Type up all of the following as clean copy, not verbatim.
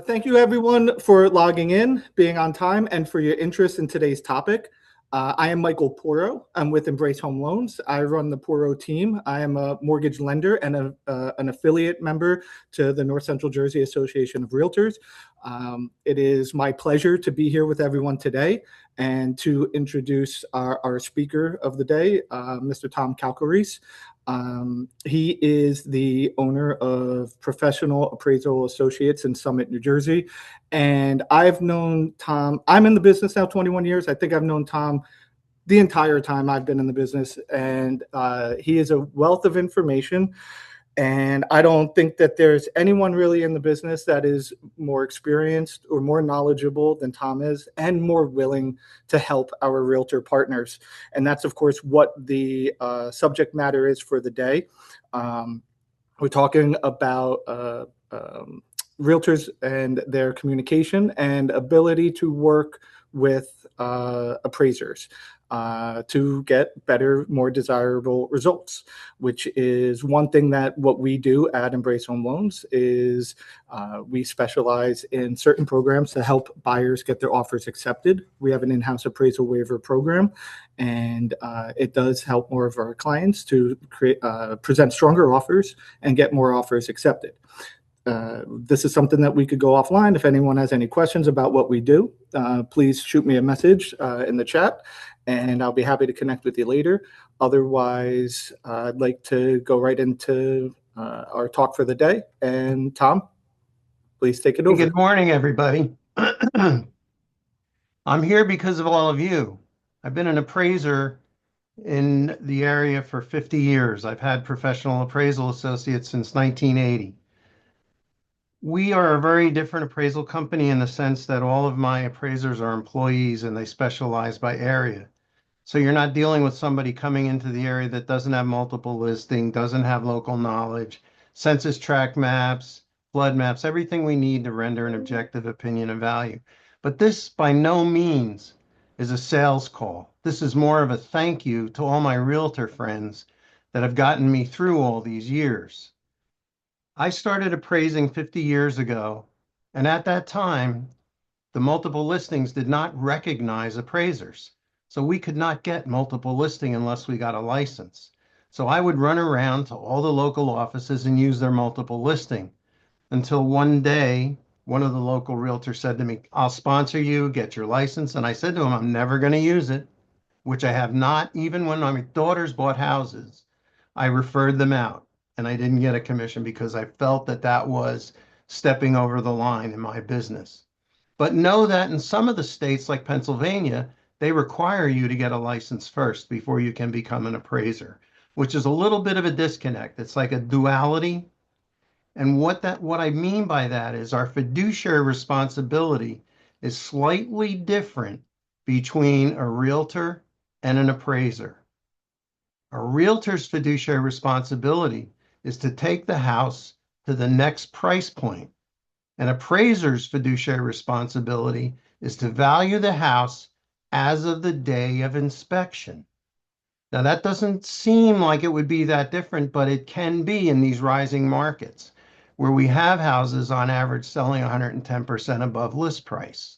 Thank you, everyone, for logging in, being on time, and for your interest in today's topic. I am Michael Porro. I'm with Embrace Home Loans. I run the Porro team. I am a mortgage lender and an affiliate member to the North Central Jersey Association of Realtors. It is my pleasure to be here with everyone today and to introduce our speaker of the day, Mr. Tom Kachelriess. He is the owner of Professional Appraisal Associates in Summit, New Jersey. And I've known Tom, I'm in the business now 21 years. I think I've known Tom the entire time I've been in the business. And he is a wealth of information. And I don't think that there's anyone really in the business that is more experienced or more knowledgeable than Tom is, and more willing to help our realtor partners. And that's, of course, what the subject matter is for the day. We're talking about realtors and their communication and ability to work with appraisers to get better, more desirable results, which is one thing that what we do at Embrace Home Loans is we specialize in certain programs to help buyers get their offers accepted. We have an in-house appraisal waiver program, and it does help more of our clients to present stronger offers and get more offers accepted. This is something that we could go offline. If anyone has any questions about what we do, please shoot me a message in the chat, and I'll be happy to connect with you later. Otherwise, I'd like to go right into our talk for the day. And Tom, please take it over. Good morning, everybody. I'm here because of all of you. I've been an appraiser in the area for 50 years. I've had professional appraisal associates since 1980. We are a very different appraisal company in the sense that all of my appraisers are employees and they specialize by area. So you're not dealing with somebody coming into the area that doesn't have multiple listing, doesn't have local knowledge, census tract maps, flood maps, everything we need to render an objective opinion of value. But this by no means is a sales call. This is more of a thank you to all my realtor friends that have gotten me through all these years. I started appraising 50 years ago, and at that time, the multiple listings did not recognize appraisers. So we could not get multiple listing unless we got a license. So I would run around to all the local offices and use their multiple listing until one day, one of the local realtors said to me, I'll sponsor you, get your license. And I said to him, I'm never going to use it, which I have not. Even when my daughters bought houses, I referred them out and I didn't get a commission because I felt that that was stepping over the line in my business. But know that in some of the states like Pennsylvania, they require you to get a license first before you can become an appraiser, which is a little bit of a disconnect. It's like a duality. And what I mean by that is our fiduciary responsibility is slightly different between a realtor and an appraiser. A realtor's fiduciary responsibility is to take the house to the next price point. An appraiser's fiduciary responsibility is to value the house as of the day of inspection. Now, that doesn't seem like it would be that different, but it can be in these rising markets where we have houses on average selling 110% above list price.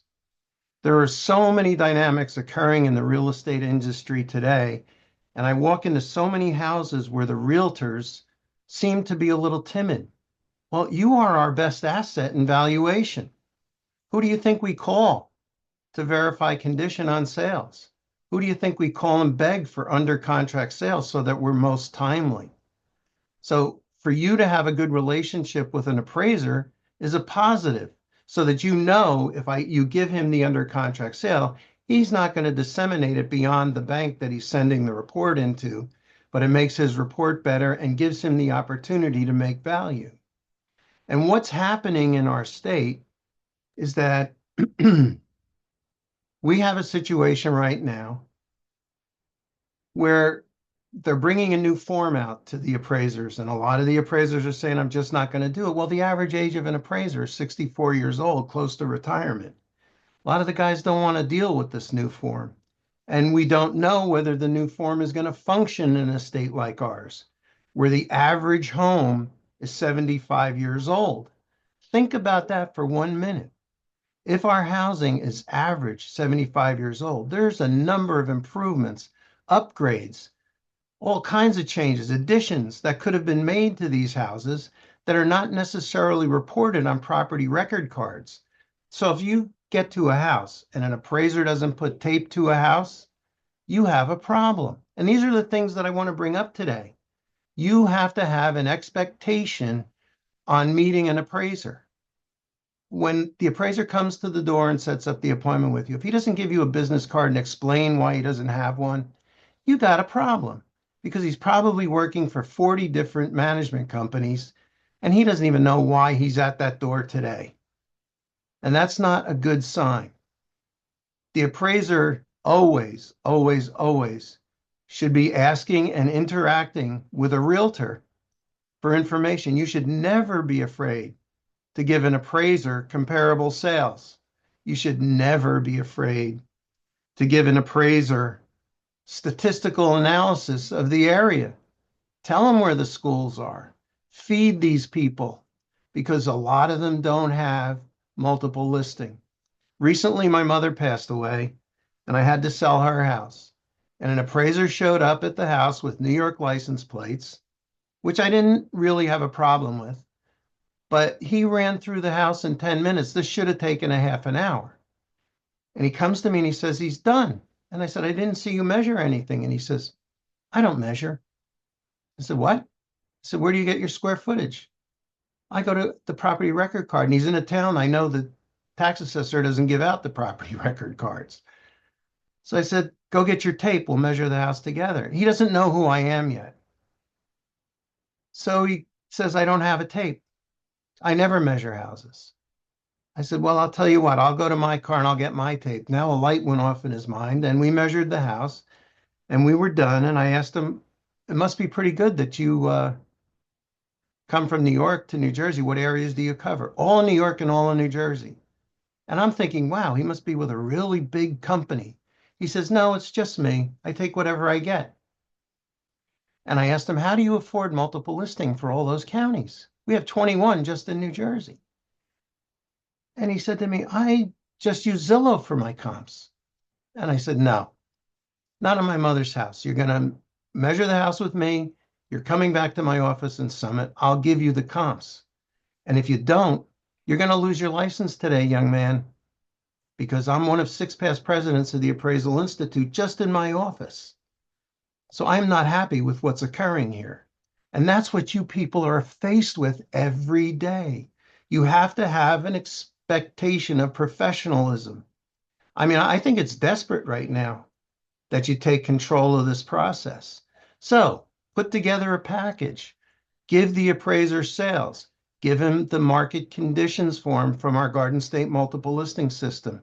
There are so many dynamics occurring in the real estate industry today, and I walk into so many houses where the realtors seem to be a little timid. Well, you are our best asset in valuation. Who do you think we call to verify condition on sales? Who do you think we call and beg for under contract sales so that we're most timely? So for you to have a good relationship with an appraiser is a positive so that you know if you give him the under contract sale, he's not going to disseminate it beyond the bank that he's sending the report into, but it makes his report better and gives him the opportunity to make value. And what's happening in our state is that we have a situation right now where they're bringing a new form out to the appraisers, and a lot of the appraisers are saying, I'm just not going to do it. Well, the average age of an appraiser is 64 years old, close to retirement. A lot of the guys don't want to deal with this new form. And we don't know whether the new form is going to function in a state like ours, where the average home is 75 years old. Think about that for 1 minute. If our housing is average 75 years old, there's a number of improvements, upgrades, all kinds of changes, additions that could have been made to these houses that are not necessarily reported on property record cards. So if you get to a house and an appraiser doesn't put tape to a house, you have a problem. And these are the things that I want to bring up today. You have to have an expectation on meeting an appraiser. When the appraiser comes to the door and sets up the appointment with you, if he doesn't give you a business card and explain why he doesn't have one, you got a problem because he's probably working for 40 different management companies and he doesn't even know why he's at that door today. And that's not a good sign. The appraiser always, always, always should be asking and interacting with a realtor for information. You should never be afraid to give an appraiser comparable sales. You should never be afraid to give an appraiser statistical analysis of the area. Tell them where the schools are. Feed these people because a lot of them don't have multiple listing. Recently, my mother passed away and I had to sell her house. And an appraiser showed up at the house with New York license plates, which I didn't really have a problem with. But he ran through the house in 10 minutes. This should have taken a half an hour. And he comes to me and he says, he's done. And I said, I didn't see you measure anything. And he says, I don't measure. I said, what? I said, where do you get your square footage? I go to the property record card and he's in a town. I know the tax assessor doesn't give out the property record cards. So I said, go get your tape. We'll measure the house together. He doesn't know who I am yet. So he says, I don't have a tape. I never measure houses. I said, well, I'll tell you what, I'll go to my car and I'll get my tape. Now a light went off in his mind and we measured the house and we were done. And I asked him, it must be pretty good that you come from New York to New Jersey. What areas do you cover? All in New York and all in New Jersey. And I'm thinking, wow, he must be with a really big company. He says, no, it's just me. I take whatever I get. And I asked him, how do you afford multiple listing for all those counties? We have 21 just in New Jersey. And he said to me, I just use Zillow for my comps. And I said, no, not in my mother's house. You're going to measure the house with me. You're coming back to my office in Summit. I'll give you the comps. And if you don't, you're going to lose your license today, young man, because I'm one of 6 past presidents of the Appraisal Institute just in my office. So I'm not happy with what's occurring here. And that's what you people are faced with every day. You have to have an expectation of professionalism. I mean, I think it's desperate right now that you take control of this process. So put together a package, give the appraiser sales, give him the market conditions form from our Garden State multiple listing system.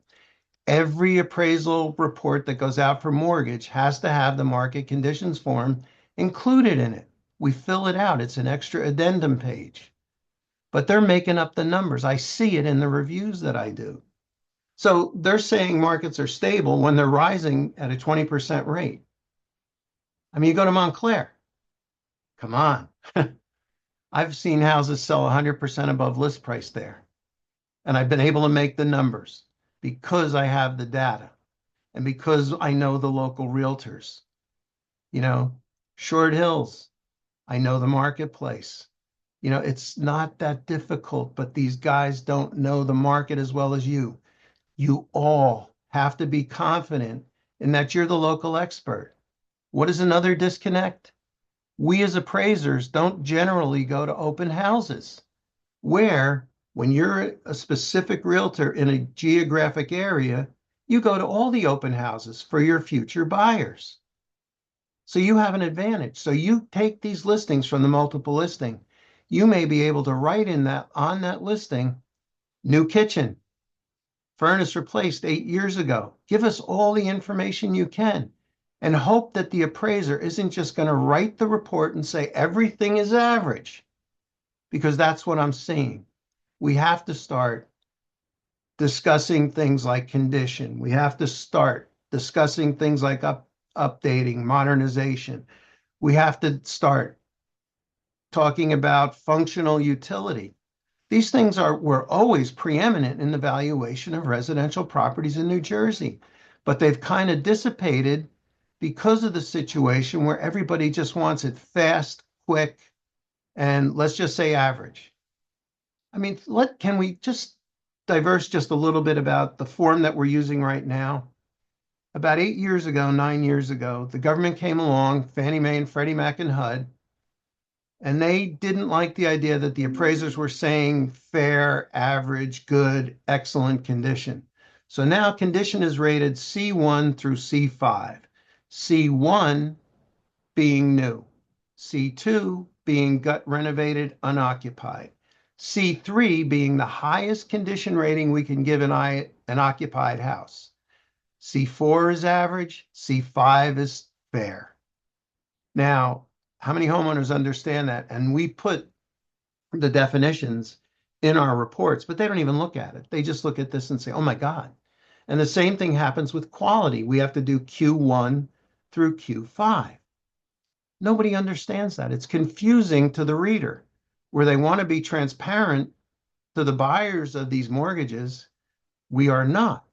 Every appraisal report that goes out for mortgage has to have the market conditions form included in it. We fill it out. It's an extra addendum page. But they're making up the numbers. I see it in the reviews that I do. So they're saying markets are stable when they're rising at a 20% rate. I mean, you go to Montclair. Come on. I've seen houses sell 100% above list price there. And I've been able to make the numbers because I have the data and because I know the local realtors. You know, Short Hills, I know the marketplace. You know, it's not that difficult, but these guys don't know the market as well as you. You all have to be confident in that you're the local expert. What is another disconnect? We as appraisers don't generally go to open houses where when you're a specific realtor in a geographic area, you go to all the open houses for your future buyers. So you have an advantage. So you take these listings from the multiple listing. You may be able to write in that on that listing, new kitchen, furnace replaced 8 years ago. Give us all the information you can and hope that the appraiser isn't just going to write the report and say everything is average, because that's what I'm seeing. We have to start discussing things like condition. We have to start discussing things like updating, modernization. We have to start talking about functional utility. These things were always preeminent in the valuation of residential properties in New Jersey, but they've kind of dissipated because of the situation where everybody just wants it fast, quick, and let's just say average. I mean, can we just diverse just a little bit about the form that we're using right now? About 8 years ago, 9 years ago, the government came along, Fannie Mae and Freddie Mac and HUD, and they didn't like the idea that the appraisers were saying fair, average, good, excellent condition. So now condition is rated C1 through C5. C1 being new, C2 being gut renovated, unoccupied, C3 being the highest condition rating we can give an occupied house. C4 is average, C5 is fair. Now, how many homeowners understand that? And we put the definitions in our reports, but they don't even look at it. They just look at this and say, oh my God. And the same thing happens with quality. We have to do Q1 through Q5. Nobody understands that. It's confusing to the reader, where they want to be transparent to the buyers of these mortgages. We are not.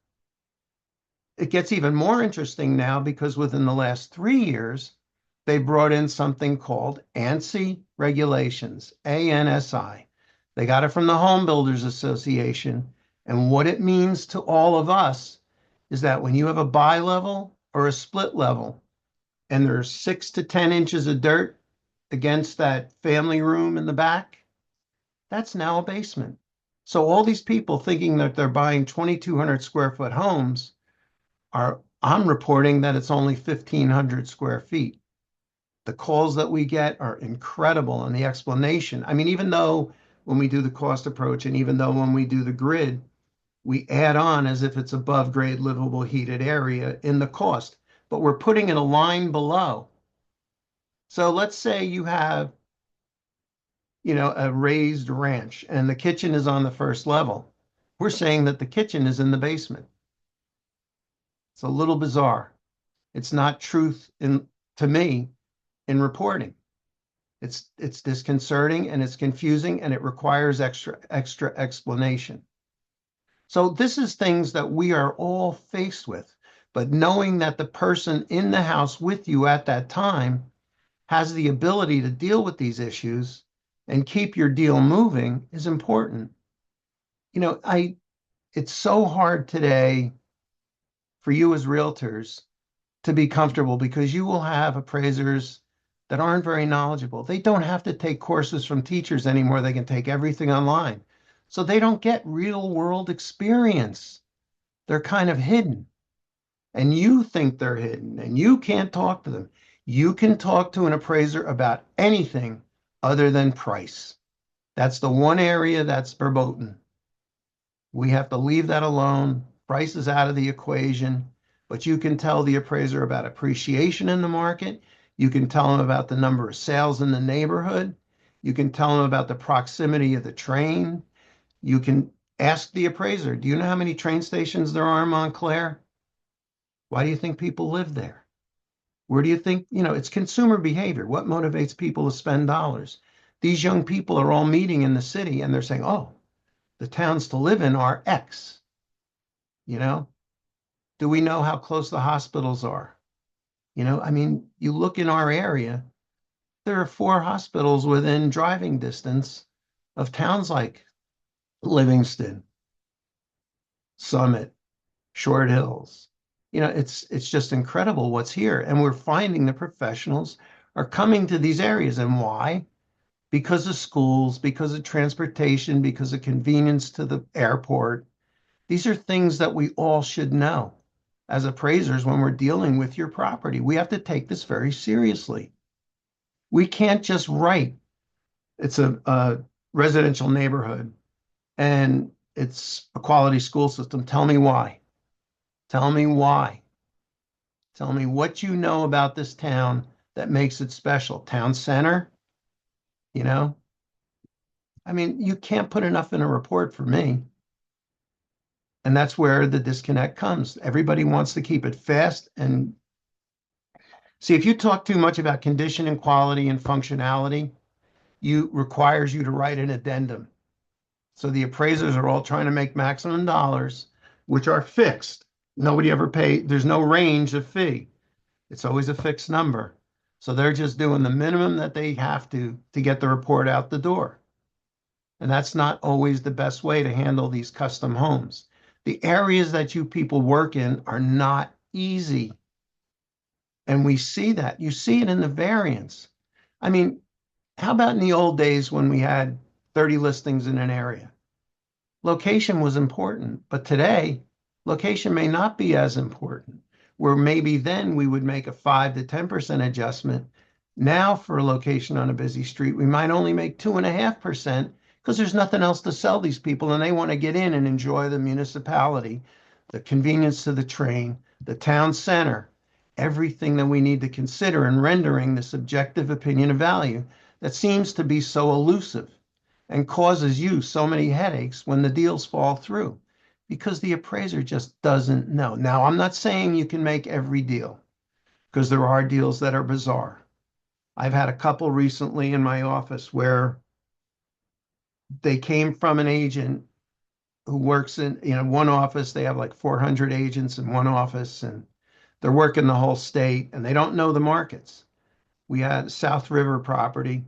It gets even more interesting now because within the last 3 years, they brought in something called ANSI regulations, ANSI. They got it from the Home Builders Association. And what it means to all of us is that when you have a buy level or a split level, and there's 6 to 10 inches of dirt against that family room in the back, that's now a basement. So all these people thinking that they're buying 2,200 square foot homes I'm reporting that it's only 1,500 square feet. The calls that we get are incredible, and the explanation. I mean, even though when we do the cost approach and even though when we do the grid, we add on as if it's above grade livable heated area in the cost, but we're putting it a line below. So let's say you have, a raised ranch and the kitchen is on the first level. We're saying that the kitchen is in the basement. It's a little bizarre. It's not truth to me in reporting. It's disconcerting and it's confusing and it requires extra explanation. So this is things that we are all faced with, but knowing that the person in the house with you at that time has the ability to deal with these issues and keep your deal moving is important. It's so hard today for you as realtors to be comfortable because you will have appraisers that aren't very knowledgeable. They don't have to take courses from teachers anymore. They can take everything online. So they don't get real world experience. They're kind of hidden. And you think they're hidden and you can't talk to them. You can talk to an appraiser about anything other than price. That's the one area that's verboten. We have to leave that alone. Price is out of the equation, but you can tell the appraiser about appreciation in the market. You can tell them about the number of sales in the neighborhood. You can tell them about the proximity of the train. You can ask the appraiser, do you know how many train stations there are in Montclair? Why do you think people live there? Where do you think, it's consumer behavior. What motivates people to spend dollars? These young people are all meeting in the city and they're saying, oh, the towns to live in are X. Do we know how close the hospitals are? You look in our area, there are 4 hospitals within driving distance of towns like Livingston, Summit, Short Hills. It's just incredible what's here. And we're finding the professionals are coming to these areas. And why? Because of schools, because of transportation, because of convenience to the airport. These are things that we all should know as appraisers when we're dealing with your property. We have to take this very seriously. We can't just write, it's a residential neighborhood and it's a quality school system. Tell me why. Tell me why. Tell me what you know about this town that makes it special. Town center, you know? You can't put enough in a report for me. And that's where the disconnect comes. Everybody wants to keep it fast. And see, if you talk too much about condition and quality and functionality, requires you to write an addendum. So the appraisers are all trying to make maximum dollars, which are fixed. Nobody ever paid, there's no range of fee. It's always a fixed number. So they're just doing the minimum that they have to get the report out the door. And that's not always the best way to handle these custom homes. The areas that you people work in are not easy. And we see that. You see it in the variance. I mean, how about in the old days when we had 30 listings in an area? Location was important, but today, location may not be as important. Where maybe then we would make a 5 to 10% adjustment. Now, for a location on a busy street, we might only make 2.5% because there's nothing else to sell these people and they want to get in and enjoy the municipality, the convenience to the train, the town center, everything that we need to consider in rendering the subjective opinion of value that seems to be so elusive and causes you so many headaches when the deals fall through because the appraiser just doesn't know. Now, I'm not saying you can make every deal because there are deals that are bizarre. I've had a couple recently in my office where they came from an agent who works in, one office. They have like 400 agents in one office and they're working the whole state and they don't know the markets. We had South River property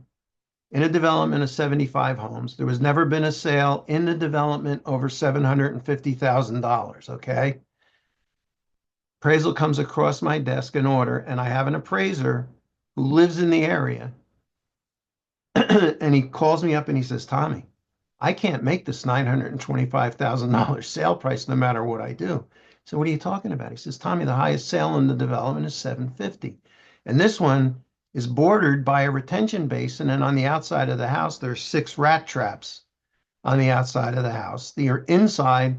in a development of 75 homes. There was never been a sale in the development over $750,000, okay? Appraisal comes across my desk in order, and I have an appraiser who lives in the area, and he calls me up and he says, Tommy, I can't make this $925,000 sale price no matter what I do. So what are you talking about? He says, Tommy, the highest sale in the development is 750. And this one is bordered by a retention basin, and on the outside of the house, there's 6 rat traps on the outside of the house. The inside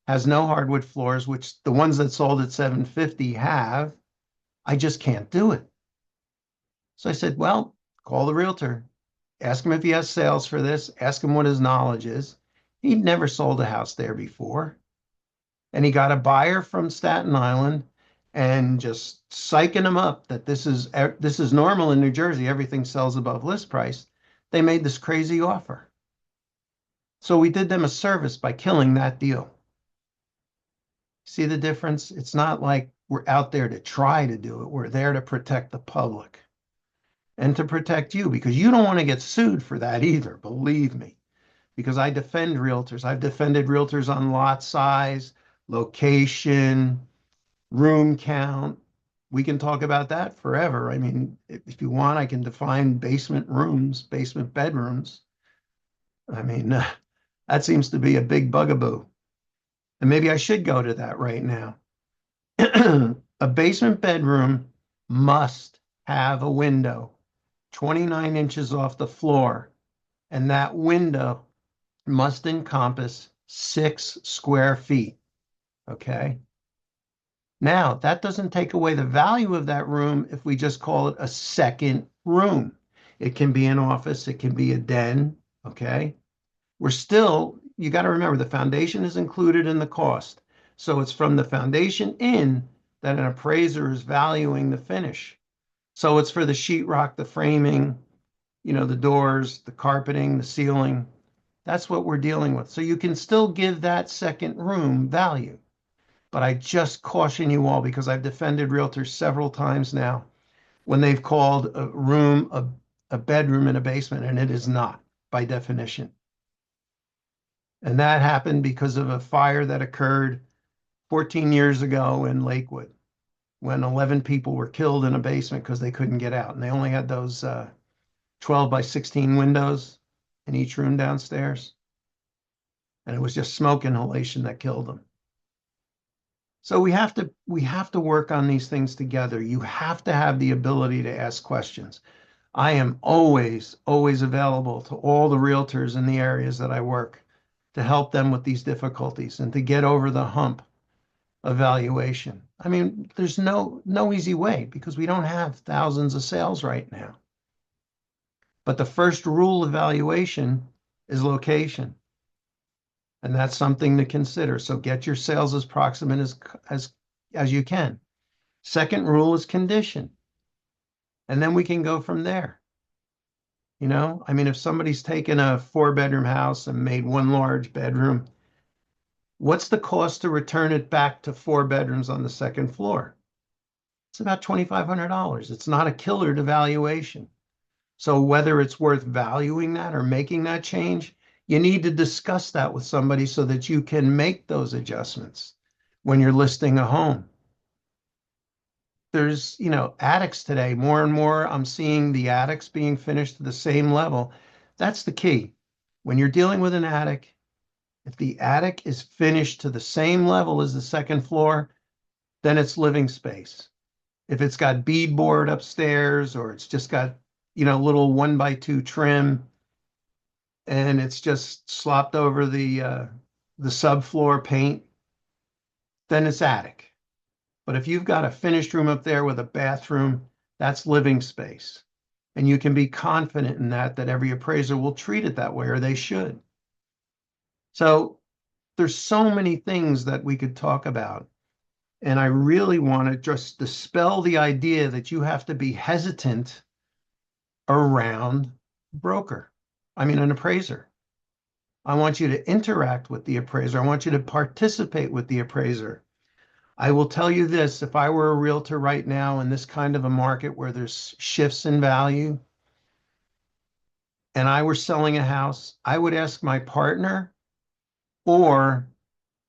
has no hardwood floors, which the ones that sold at 750 have. I just can't do it. So I said, well, call the realtor. Ask him if he has sales for this. Ask him what his knowledge is. He'd never sold a house there before. And he got a buyer from Staten Island and just psyching him up that this is normal in New Jersey. Everything sells above list price. They made this crazy offer. So we did them a service by killing that deal. See the difference? It's not like we're out there to try to do it. We're there to protect the public and to protect you because you don't want to get sued for that either, believe me, because I defend realtors. I've defended realtors on lot size, location, room count. We can talk about that forever. I mean, if you want, I can define basement rooms, basement bedrooms. I mean, that seems to be a big bugaboo. And maybe I should go to that right now. A basement bedroom must have a window 29 inches off the floor, and that window must encompass 6 square feet. Okay. Now, that doesn't take away the value of that room if we just call it a second room. It can be an office, it can be a den. Okay. You got to remember the foundation is included in the cost. So it's from the foundation in that an appraiser is valuing the finish. So it's for the sheetrock, the framing, the doors, the carpeting, the ceiling. That's what we're dealing with. So you can still give that second room value. But I just caution you all because I've defended realtors several times now when they've called a room a bedroom in a basement, and it is not by definition. And that happened because of a fire that occurred 14 years ago in Lakewood when 11 people were killed in a basement because they couldn't get out. And they only had those 12 by 16 windows in each room downstairs. And it was just smoke inhalation that killed them. So we have to work on these things together. You have to have the ability to ask questions. I am always available to all the realtors in the areas that I work to help them with these difficulties and to get over the hump of valuation. I mean, there's no easy way because we don't have thousands of sales right now. But the first rule of valuation is location. And that's something to consider. So get your sales as proximate as you can. Second rule is condition. And then we can go from there. You know, I mean, if somebody's taken a 4-bedroom house and made one large bedroom, what's the cost to return it back to 4 bedrooms on the second floor? It's about $2,500. It's not a killer to valuation. So whether it's worth valuing that or making that change, you need to discuss that with somebody so that you can make those adjustments when you're listing a home. There's, attics today, more and more I'm seeing the attics being finished to the same level. That's the key. When you're dealing with an attic, if the attic is finished to the same level as the second floor, then it's living space. If it's got beadboard upstairs or it's just got, little 1x2 trim and it's just slopped over the subfloor paint, then it's attic. But if you've got a finished room up there with a bathroom, that's living space. And you can be confident in that every appraiser will treat it that way, or they should. So there's so many things that we could talk about. And I really want to just dispel the idea that you have to be hesitant around broker. I mean, an appraiser. I want you to interact with the appraiser. I want you to participate with the appraiser. I will tell you this, if I were a realtor right now in this kind of a market where there's shifts in value and I were selling a house, I would ask my partner or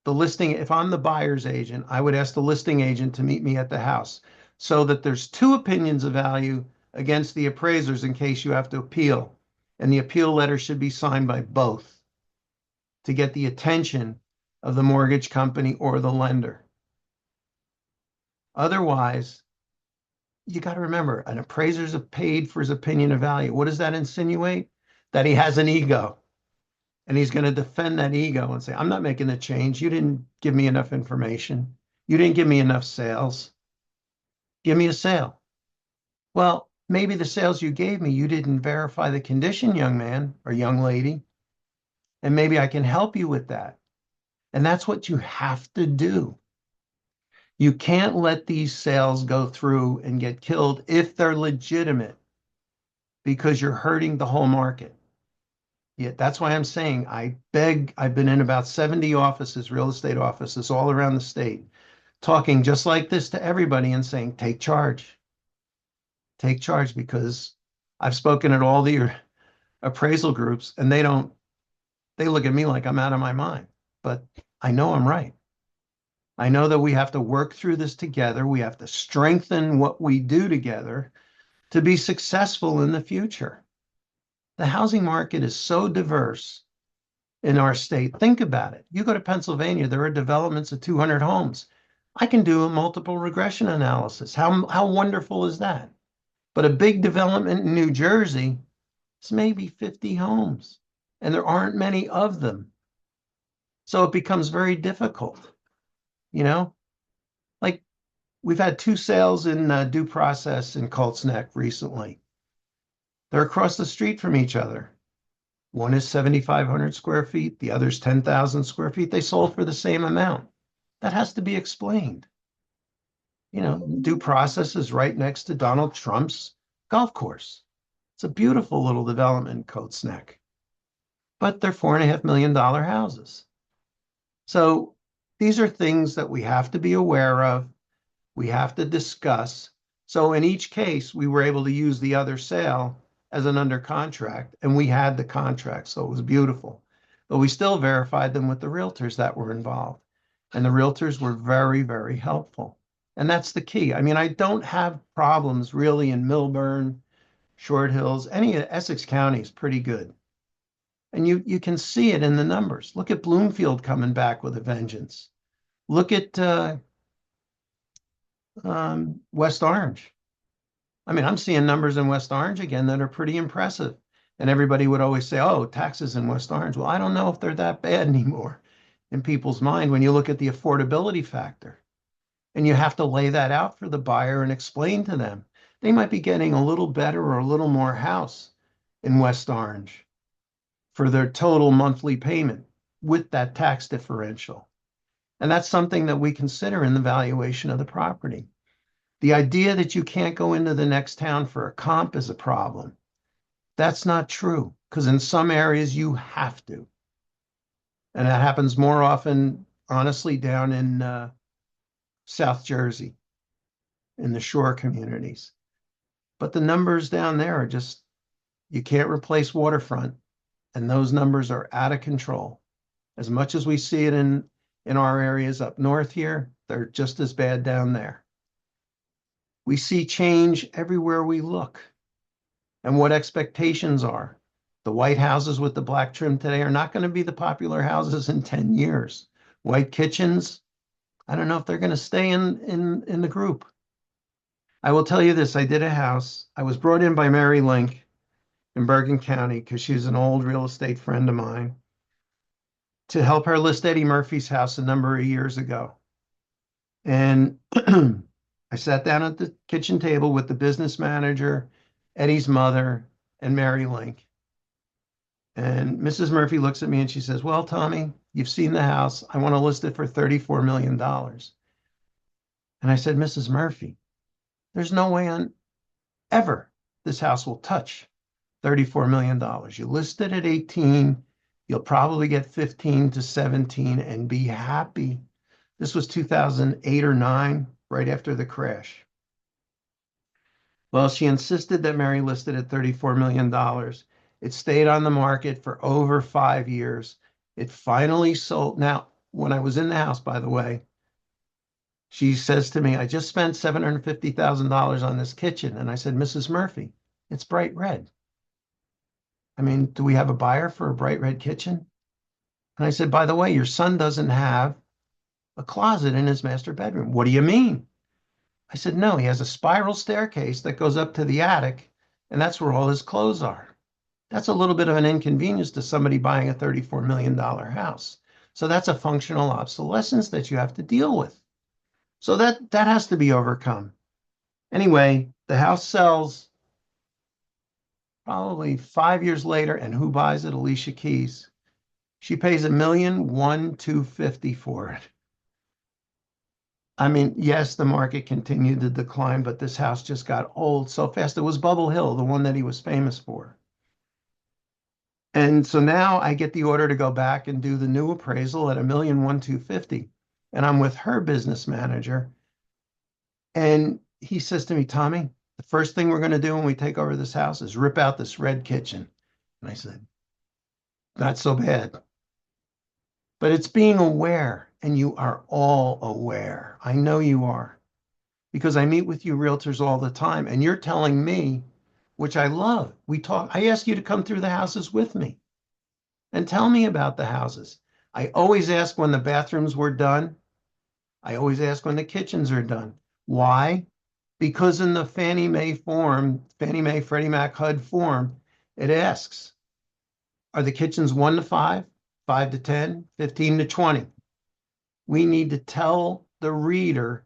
the listing, if I'm the buyer's agent, I would ask the listing agent to meet me at the house so that there's two opinions of value against the appraisers in case you have to appeal. And the appeal letter should be signed by both to get the attention of the mortgage company or the lender. Otherwise, you got to remember, an appraiser's paid for his opinion of value. What does that insinuate? That he has an ego. And he's going to defend that ego and say, I'm not making the change. You didn't give me enough information. You didn't give me enough sales. Give me a sale. Well, maybe the sales you gave me, you didn't verify the condition, young man or young lady. And maybe I can help you with that. And that's what you have to do. You can't let these sales go through and get killed if they're legitimate because you're hurting the whole market. Yeah, that's why I'm saying I've been in about 70 offices, real estate offices all around the state, talking just like this to everybody and saying, take charge. Take charge, because I've spoken at all the appraisal groups and they look at me like I'm out of my mind, but I know I'm right. I know that we have to work through this together. We have to strengthen what we do together to be successful in the future. The housing market is so diverse in our state. Think about it. You go to Pennsylvania, there are developments of 200 homes. I can do a multiple regression analysis. How wonderful is that? But a big development in New Jersey is maybe 50 homes, and there aren't many of them. So it becomes very difficult, you know? Like we've had two sales in due process in Colts Neck recently. They're across the street from each other. One is 7,500 square feet, the other's 10,000 square feet. They sold for the same amount. That has to be explained. Due process is right next to Donald Trump's golf course. It's a beautiful little development in Coates Neck, but they're $4.5 million houses. So these are things that we have to be aware of. We have to discuss. So in each case, we were able to use the other sale as an under contract, and we had the contract, so it was beautiful. But we still verified them with the realtors that were involved. And the realtors were very, very helpful. And that's the key. I mean, I don't have problems really in Milburn, Short Hills, any of Essex County is pretty good. And you can see it in the numbers. Look at Bloomfield coming back with a vengeance. Look at West Orange. I mean, I'm seeing numbers in West Orange again that are pretty impressive. And everybody would always say, oh, taxes in West Orange. Well, I don't know if they're that bad anymore in people's mind when you look at the affordability factor. And you have to lay that out for the buyer and explain to them. They might be getting a little better or a little more house in West Orange for their total monthly payment with that tax differential. And that's something that we consider in the valuation of the property. The idea that you can't go into the next town for a comp is a problem. That's not true because in some areas you have to. And that happens more often, honestly, down in South Jersey in the shore communities. But the numbers down there are just, you can't replace waterfront. And those numbers are out of control. As much as we see it in our areas up north here, they're just as bad down there. We see change everywhere we look and what expectations are. The white houses with the black trim today are not going to be the popular houses in 10 years. White kitchens, I don't know if they're going to stay in the group. I will tell you this, I did a house. I was brought in by Mary Link in Bergen County because she's an old real estate friend of mine to help her list Eddie Murphy's house a number of years ago. And I sat down at the kitchen table with the business manager, Eddie's mother, and Mary Link. And Mrs. Murphy looks at me and she says, well, Tommy, you've seen the house. I want to list it for $34 million. And I said, Mrs. Murphy, there's no way on ever this house will touch $34 million. You list it at 18, you'll probably get 15 to 17 and be happy. This was 2008 or 9, right after the crash. Well, she insisted that Mary listed at $34 million. It stayed on the market for over 5 years. It finally sold. Now, when I was in the house, by the way, she says to me, I just spent $750,000 on this kitchen. And I said, Mrs. Murphy, it's bright red. I mean, do we have a buyer for a bright red kitchen? And I said, by the way, your son doesn't have a closet in his master bedroom. What do you mean? I said, no, he has a spiral staircase that goes up to the attic, and that's where all his clothes are. That's a little bit of an inconvenience to somebody buying a $34 million house. So that's a functional obsolescence that you have to deal with. So that has to be overcome. Anyway, the house sells probably 5 years later, and who buys it? Alicia Keys. She pays $1,125,250 for it. I mean, yes, the market continued to decline, but this house just got old so fast. It was Bubble Hill, the one that he was famous for. And so now I get the order to go back and do the new appraisal at $1,125,250. And I'm with her business manager. And he says to me, Tommy, the first thing we're going to do when we take over this house is rip out this red kitchen. And I said, not so bad. But it's being aware, and you are all aware. I know you are, because I meet with you realtors all the time, and you're telling me, which I love. We talk, I ask you to come through the houses with me and tell me about the houses. I always ask when the bathrooms were done. I always ask when the kitchens are done. Why? Because in the Fannie Mae form, Fannie Mae, Freddie Mac, HUD form, it asks, are the kitchens 1 to 5, 5 to 10, 15 to 20? We need to tell the reader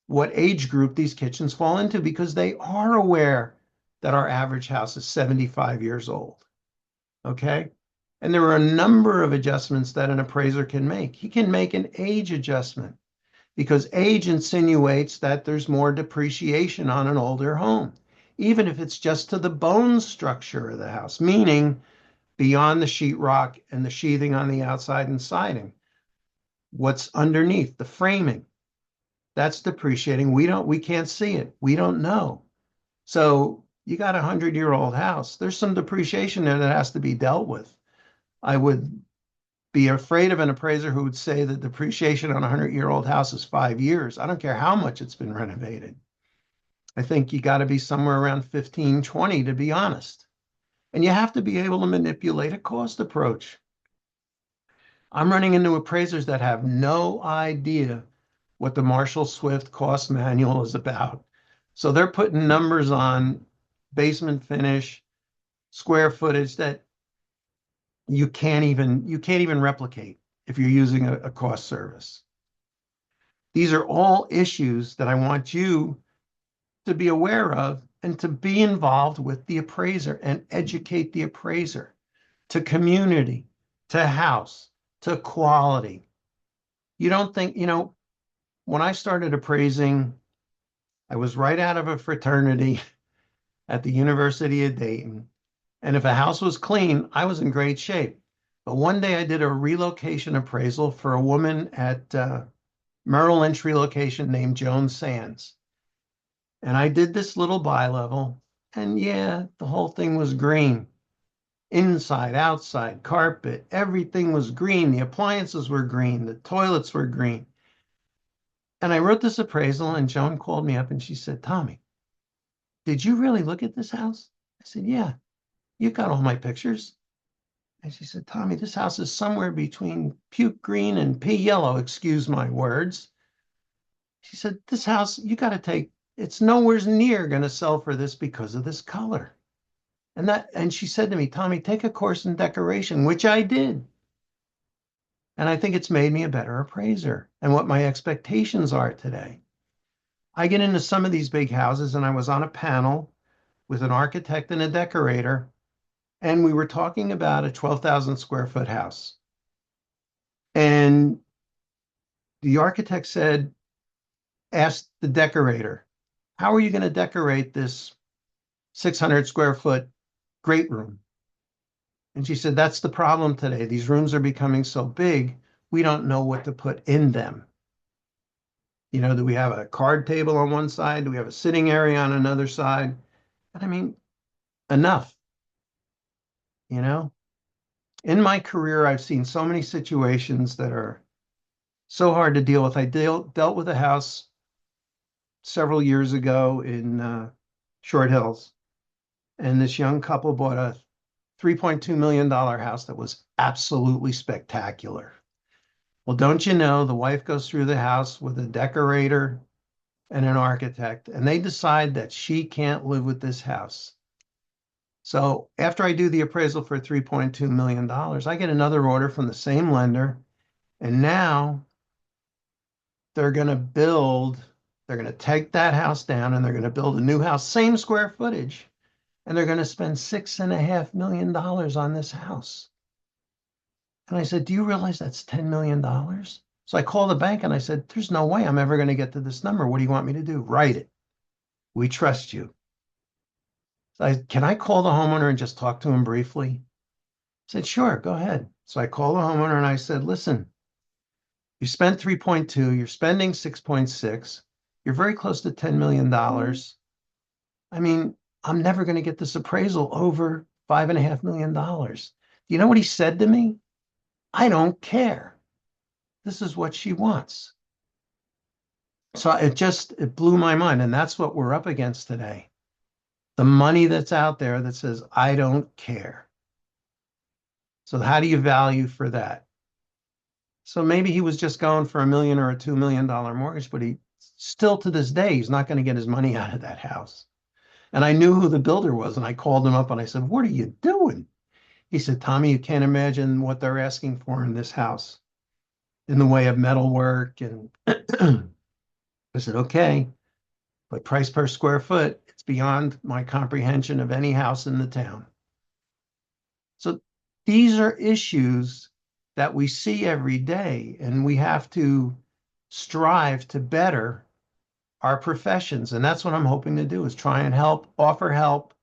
what age group these kitchens fall into because they are aware that our average house is 75 years old. Okay? And there are a number of adjustments that an appraiser can make. He can make an age adjustment because age insinuates that there's more depreciation on an older home, even if it's just to the bone structure of the house, meaning beyond the sheetrock and the sheathing on the outside and siding. What's underneath the framing? That's depreciating. We can't see it. We don't know. So you got a 100-year-old house. There's some depreciation there that has to be dealt with. I would be afraid of an appraiser who would say that depreciation on a 100-year-old house is 5 years. I don't care how much it's been renovated. I think you got to be somewhere around 15, 20 to be honest. And you have to be able to manipulate a cost approach. I'm running into appraisers that have no idea what the Marshall Swift cost manual is about. So they're putting numbers on basement finish, square footage that you can't even replicate if you're using a cost service. These are all issues that I want you to be aware of and to be involved with the appraiser and educate the appraiser to community, to house, to quality. You don't think, when I started appraising, I was right out of a fraternity at the University of Dayton. And if a house was clean, I was in great shape. But one day I did a relocation appraisal for a woman at Merrill Lynch relocation named Joan Sands. And I did this little bi-level, and yeah, the whole thing was green. Inside, outside, carpet, everything was green. The appliances were green. The toilets were green. And I wrote this appraisal, and Joan called me up and she said, Tommy, did you really look at this house? I said, yeah, you got all my pictures. And she said, Tommy, this house is somewhere between puke green and pea yellow, excuse my words. She said, this house, you got to take, it's nowhere near going to sell for this because of this color. And she said to me, Tommy, take a course in decoration, which I did. And I think it's made me a better appraiser and what my expectations are today. I get into some of these big houses, and I was on a panel with an architect and a decorator, and we were talking about a 12,000 square foot house. And the architect said, asked the decorator, how are you going to decorate this 600 square foot great room? And she said, that's the problem today. These rooms are becoming so big, we don't know what to put in them. You know, do we have a card table on one side? Do we have a sitting area on another side? And I mean, enough, you know? In my career, I've seen so many situations that are so hard to deal with. I dealt with a house several years ago in Short Hills, and this young couple bought a $3.2 million house that was absolutely spectacular. Well, don't you know, the wife goes through the house with a decorator and an architect, and they decide that she can't live with this house. So after I do the appraisal for $3.2 million, I get another order from the same lender, and now they're going to they're going to take that house down and they're going to build a new house, same square footage, and they're going to spend $6.5 million on this house. And I said, do you realize that's $10 million? So I called the bank and I said, there's no way I'm ever going to get to this number. What do you want me to do? Write it. We trust you. So can I call the homeowner and just talk to him briefly? I said, sure, go ahead. So I called the homeowner and I said, listen, you spent 3.2, you're spending 6.6, you're very close to $10 million. I mean, I'm never going to get this appraisal over $5.5 million. You know what he said to me? I don't care. This is what she wants. So it blew my mind. And that's what we're up against today. The money that's out there that says, I don't care. So how do you value for that? So maybe he was just going for $1 million or a $2 million mortgage, but he still to this day, he's not going to get his money out of that house. And I knew who the builder was, and I called him up and I said, what are you doing? He said, Tommy, you can't imagine what they're asking for in this house in the way of metalwork. And I said, okay, but price per square foot, it's beyond my comprehension of any house in the town. So these are issues that we see every day, and we have to strive to better our professions. And that's what I'm hoping to do, is try and help, offer help,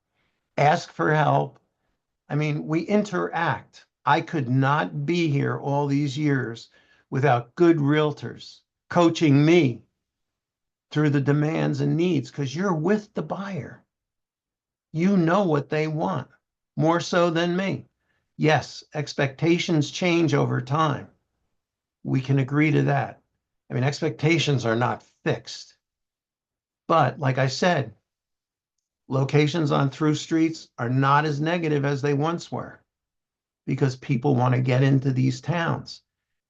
ask for help. I mean, we interact. I could not be here all these years without good realtors coaching me through the demands and needs, because you're with the buyer. You know what they want more so than me. Yes, expectations change over time. We can agree to that. I mean, expectations are not fixed. But like I said, locations on through streets are not as negative as they once were, because people want to get into these towns.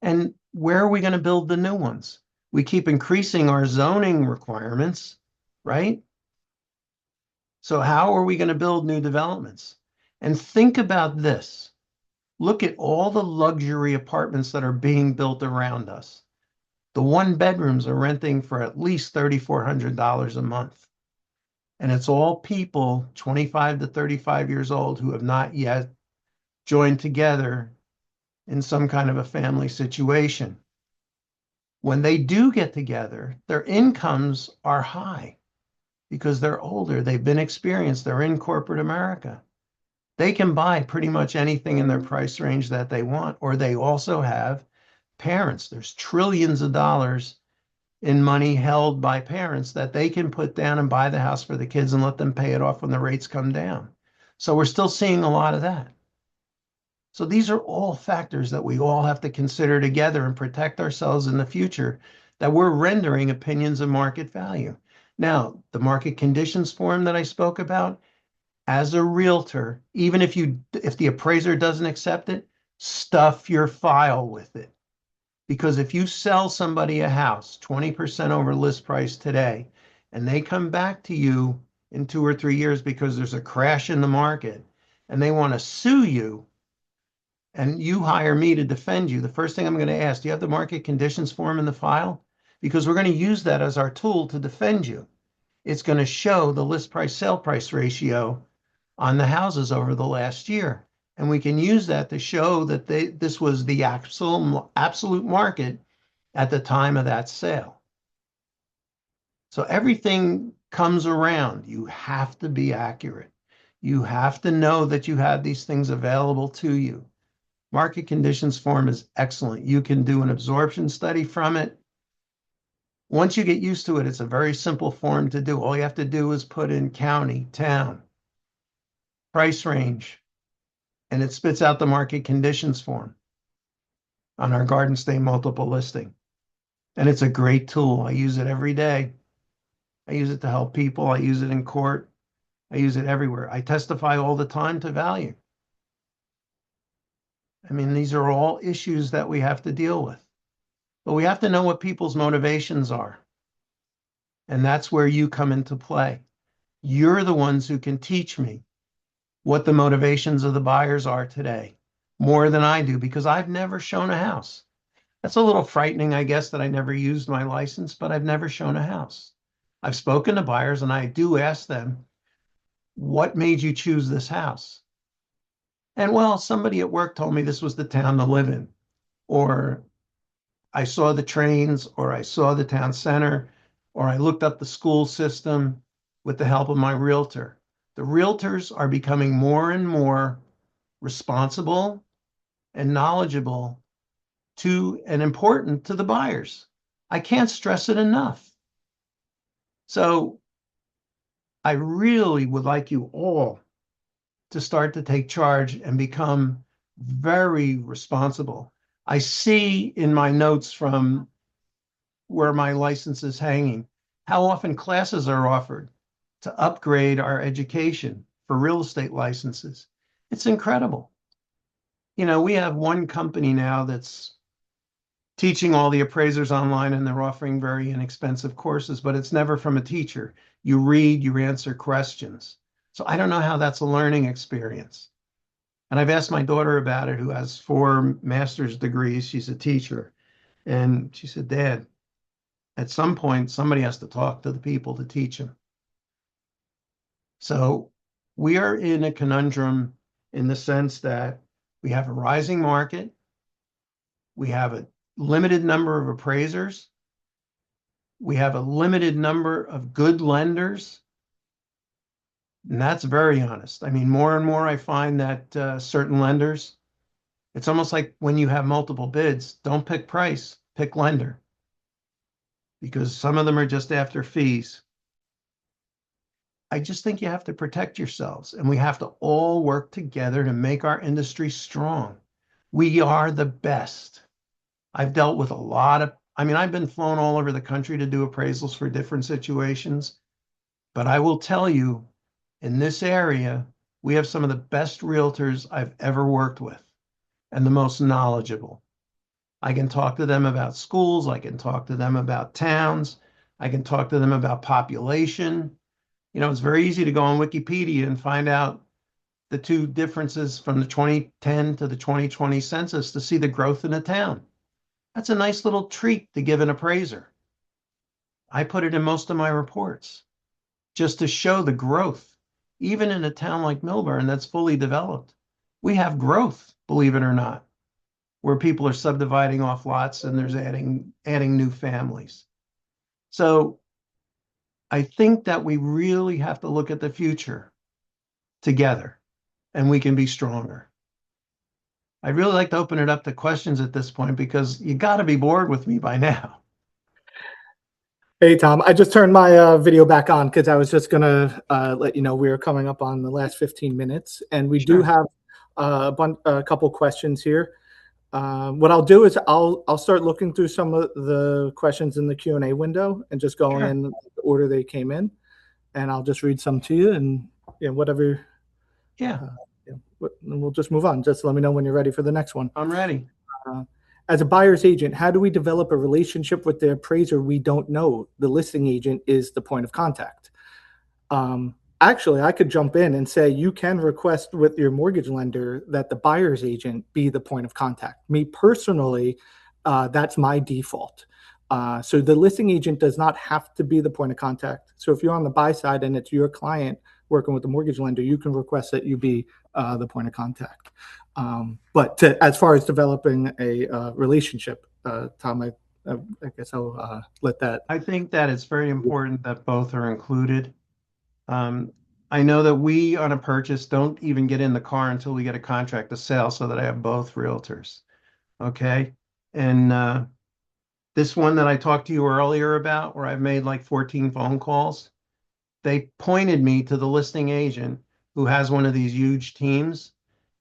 And where are we going to build the new ones? We keep increasing our zoning requirements, right? So how are we going to build new developments? And think about this. Look at all the luxury apartments that are being built around us. The one bedrooms are renting for at least $3,400 a month. And it's all people 25 to 35 years old who have not yet joined together in some kind of a family situation. When they do get together, their incomes are high because they're older, they've been experienced, they're in corporate America. They can buy pretty much anything in their price range that they want, or they also have parents. There's trillions of dollars in money held by parents that they can put down and buy the house for the kids and let them pay it off when the rates come down. So we're still seeing a lot of that. So these are all factors that we all have to consider together and protect ourselves in the future that we're rendering opinions of market value. Now, the market conditions form that I spoke about, as a realtor, even if the appraiser doesn't accept it, stuff your file with it. Because if you sell somebody a house 20% over list price today, and they come back to you in 2 or 3 years because there's a crash in the market and they want to sue you, and you hire me to defend you, the first thing I'm going to ask, do you have the market conditions form in the file? Because we're going to use that as our tool to defend you. It's going to show the list price sale price ratio on the houses over the last year. And we can use that to show that this was the absolute market at the time of that sale. So everything comes around. You have to be accurate. You have to know that you have these things available to you. Market conditions form is excellent. You can do an absorption study from it. Once you get used to it, it's a very simple form to do. All you have to do is put in county, town, price range, and it spits out the market conditions form on our Garden State multiple listing. And it's a great tool. I use it every day. I use it to help people. I use it in court. I use it everywhere. I testify all the time to value. I mean, these are all issues that we have to deal with. But we have to know what people's motivations are. And that's where you come into play. You're the ones who can teach me what the motivations of the buyers are today, more than I do, because I've never shown a house. That's a little frightening, I guess, that I never used my license, but I've never shown a house. I've spoken to buyers and I do ask them, what made you choose this house? And well, somebody at work told me this was the town to live in, or I saw the trains, or I saw the town center, or I looked up the school system with the help of my realtor. The realtors are becoming more and more responsible and knowledgeable to and important to the buyers. I can't stress it enough. So I really would like you all to start to take charge and become very responsible. I see in my notes from where my license is hanging how often classes are offered to upgrade our education for real estate licenses. It's incredible. You know, we have one company now that's teaching all the appraisers online, and they're offering very inexpensive courses, but it's never from a teacher. You read, you answer questions. So I don't know how that's a learning experience. And I've asked my daughter about it, who has 4 master's degrees. She's a teacher. And she said, Dad, at some point, somebody has to talk to the people to teach them. So we are in a conundrum in the sense that we have a rising market. We have a limited number of appraisers. We have a limited number of good lenders. And that's very honest. I mean, more and more I find that certain lenders, it's almost like when you have multiple bids, don't pick price, pick lender. Because some of them are just after fees. I just think you have to protect yourselves, and we have to all work together to make our industry strong. We are the best. I've dealt with a lot of, I mean, I've been flown all over the country to do appraisals for different situations, but I will tell you, in this area, we have some of the best realtors I've ever worked with and the most knowledgeable. I can talk to them about schools. I can talk to them about towns. I can talk to them about population. You know, it's very easy to go on Wikipedia and find out the two differences from the 2010 to the 2020 census to see the growth in a town. That's a nice little treat to give an appraiser. I put it in most of my reports just to show the growth. Even in a town like Millburn that's fully developed, we have growth, believe it or not, where people are subdividing off lots and there's adding new families. So I think that we really have to look at the future together. and we can be stronger. I'd really like to open it up to questions at this point because you got to be bored with me by now. Hey, Tom, I just turned my video back on because I was just going to let you know we are coming up on the last 15 minutes, and we do Sure. have a couple questions here. What I'll do is I'll start looking through some of the questions in the Q&A window and just going Sure. in the order they came in, and I'll just read some to you, and whatever, Yeah, uh, and we'll just move on. Just let me know when you're ready for the next one. I'm ready. Uh, as a buyer's agent, how do we develop a relationship with the appraiser we don't know? The listing agent is the point of contact. Actually, I could jump in and say you can request with your mortgage lender that the buyer's agent be the point of contact. Me personally, that's my default. So the listing agent does not have to be the point of contact. So if you're on the buy side and it's your client working with the mortgage lender, you can request that you be the point of contact. As far as developing a relationship, Tom, I guess I'll let that. I think that it's very important that both are included. Um, I know that we on a purchase don't even get in the car until we get a contract to sell so that I have both realtors. Okay. And this one that I talked to you earlier about, where I've made like 14 phone calls, they pointed me to the listing agent who has one of these huge teams,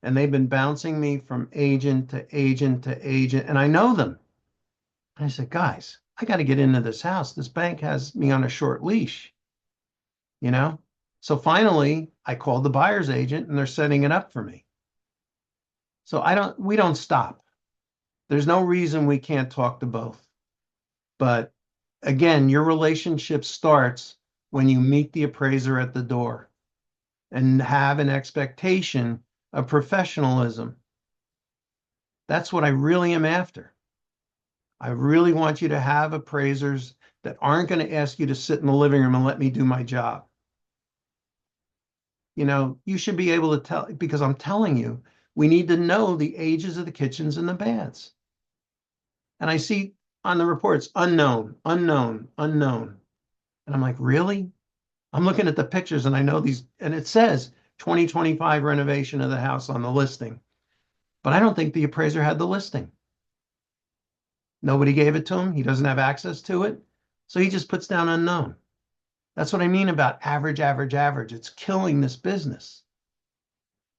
and they've been bouncing me from agent to agent to agent, and I know them. I said, guys, I got to get into this house. This bank has me on a short leash, you know? So finally, I called the buyer's agent and they're setting it up for me. So we don't stop. There's no reason we can't talk to both. But again, your relationship starts when you meet the appraiser at the door and have an expectation of professionalism. That's what I really am after. I really want you to have appraisers that aren't going to ask you to sit in the living room and let me do my job. You should be able to tell, because I'm telling you, we need to know the ages of the kitchens and the baths. And I see on the reports, unknown, unknown, unknown. And I'm like, really? I'm looking at the pictures and I know these, and it says 2025 renovation of the house on the listing. But I don't think the appraiser had the listing. Nobody gave it to him. He doesn't have access to it. So he just puts down unknown. That's what I mean about average, average, average. It's killing this business.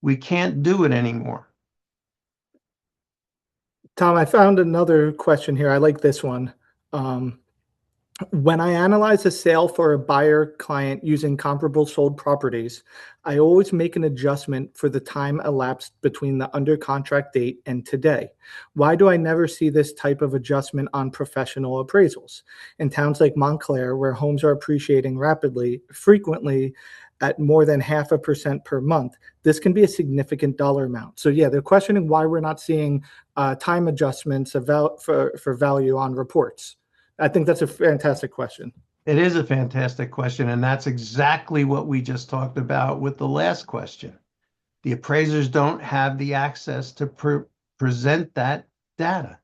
We can't do it anymore. Tom, I found another question here. I like this one. When I analyze a sale for a buyer client using comparable sold properties, I always make an adjustment for the time elapsed between the under contract date and today. Why do I never see this type of adjustment on professional appraisals? In towns like Montclair, where homes are appreciating rapidly, frequently at more than 0.5% per month, this can be a significant dollar amount. So yeah, they're questioning why we're not seeing time adjustments for value on reports. I think that's a fantastic question. It is a fantastic question. And that's exactly what we just talked about with the last question. The appraisers don't have the access to present that data.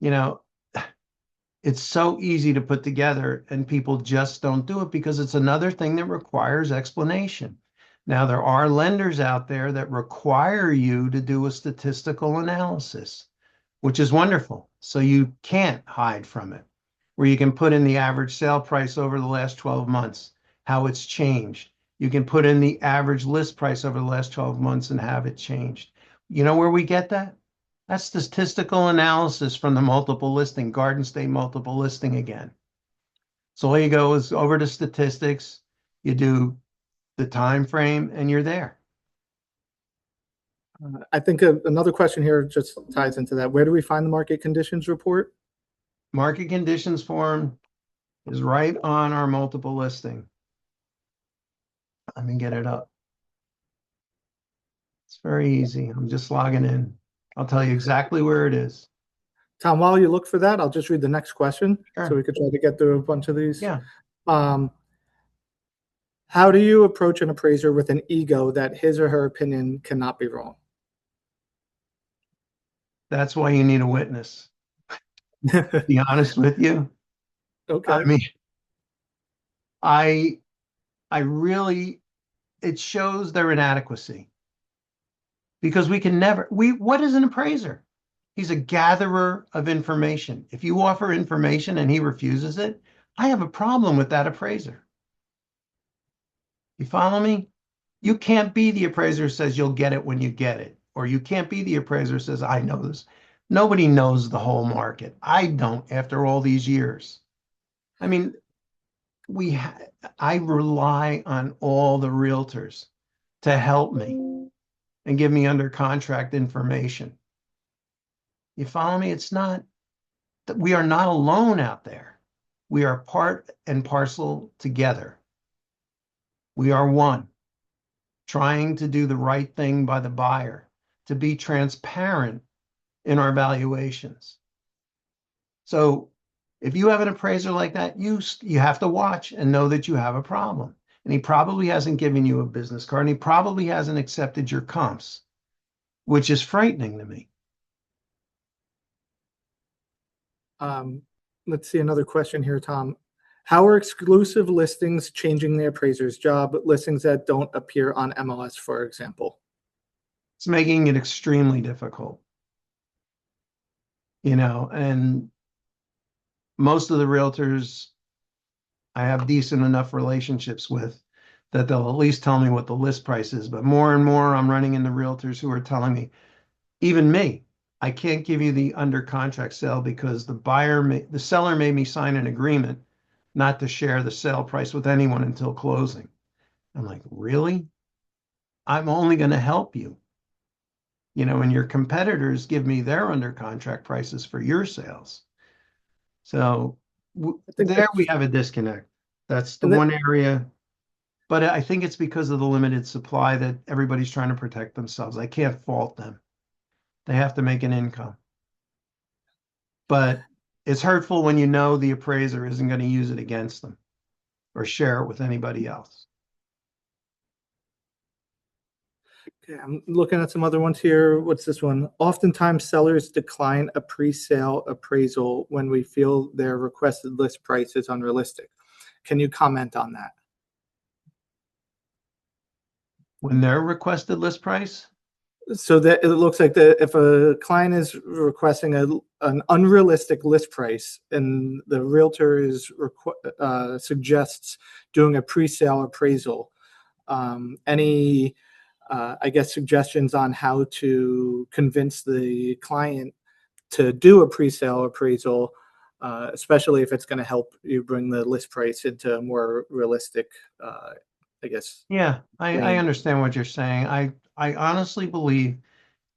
You know, it's so easy to put together and people just don't do it because it's another thing that requires explanation. Now, there are lenders out there that require you to do a statistical analysis, which is wonderful. So you can't hide from it, where you can put in the average sale price over the last 12 months, how it's changed. You can put in the average list price over the last 12 months and have it changed. You know where we get that? That's statistical analysis from the multiple listing, Garden State multiple listing again. So all you go is over to statistics, you do the time frame, and you're there. I think another question here just ties into that. Where do we find the market conditions report? Market conditions form is right on our multiple listing. Let me get it up. It's very easy. I'm just logging in. I'll tell you exactly where it is. Tom, while you look for that, I'll just read the next question so Sure. we could try to get through a bunch of these. Yeah. Um, how do you approach an appraiser with an ego that his or her opinion cannot be wrong? That's why you need a witness. Be honest with you. I Okay. mean, I really, it shows their inadequacy. because we can never, what is an appraiser? He's a gatherer of information. If you offer information and he refuses it, I have a problem with that appraiser. You follow me? You can't be the appraiser who says you'll get it when you get it. Or you can't be the appraiser who says, I know this. Nobody knows the whole market. I don't after all these years. I mean, we ha I rely on all the realtors to help me and give me under contract information. You follow me? It's not that we are not alone out there. We are part and parcel together. We are one, trying to do the right thing by the buyer, to be transparent in our valuations. So if you have an appraiser like that, you have to watch and know that you have a problem. And he probably hasn't given you a business card, and he probably hasn't accepted your comps, which is frightening to me. Um, let's see another question here, Tom. How are exclusive listings changing the appraiser's job? Listings that don't appear on MLS, for example. It's making it extremely difficult, and most of the realtors I have decent enough relationships with that they'll at least tell me what the list price is. But more and more, I'm running into realtors who are telling me, even me, I can't give you the under contract sale because the seller made me sign an agreement not to share the sale price with anyone until closing. I'm like, really? I'm only going to help you. And your competitors give me their under contract prices for your sales. So I think there that's we have a disconnect. That's the and that, one area. But I think it's because of the limited supply that everybody's trying to protect themselves. I can't fault them. They have to make an income. But it's hurtful when you know the appraiser isn't going to use it against them or share it with anybody else. Okay, I'm looking at some other ones here. What's this one? Oftentimes, sellers decline a pre-sale appraisal when we feel their requested list price is unrealistic. Can you comment on that? When their requested list price, So that it looks like that if a client is requesting an unrealistic list price and the realtor suggests doing a pre-sale appraisal, any I guess suggestions on how to convince the client to do a pre-sale appraisal, especially if it's going to help you bring the list price into a more realistic, I guess, yeah, I range. understand what you're saying. I honestly believe,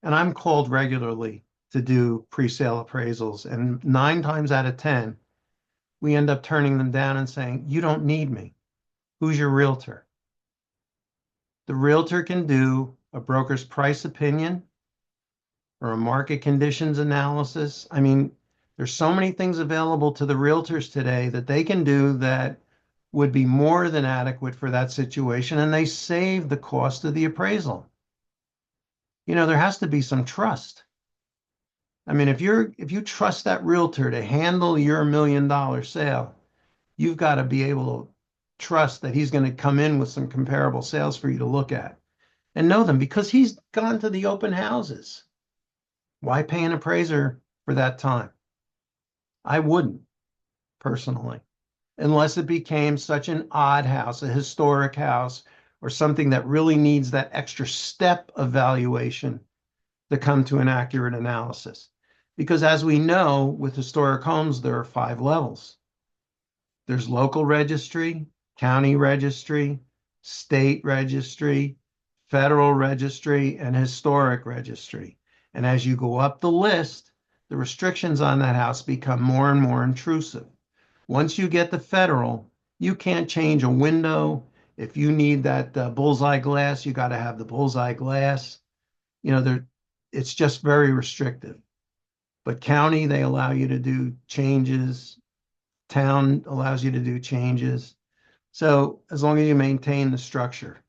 and I'm called regularly to do pre-sale appraisals, and 9 times out of 10, we end up turning them down and saying, you don't need me. Who's your realtor? The realtor can do a broker's price opinion or a market conditions analysis. I mean, there's so many things available to the realtors today that they can do that would be more than adequate for that situation, and they save the cost of the appraisal. There has to be some trust. I mean, if you trust that realtor to handle your $1 million sale, you've got to be able to trust that he's going to come in with some comparable sales for you to look at and know them because he's gone to the open houses. Why pay an appraiser for that time? I wouldn't personally, unless it became such an odd house, a historic house, or something that really needs that extra step of valuation to come to an accurate analysis. Because as we know, with historic homes, there are 5 levels. There's local registry, county registry, state registry, federal registry, and historic registry. And as you go up the list, the restrictions on that house become more and more intrusive. Once you get the federal, you can't change a window. If you need that bullseye glass, you got to have the bullseye glass. It's just very restrictive. But county, they allow you to do changes. Town allows you to do changes. So as long as you maintain the structure.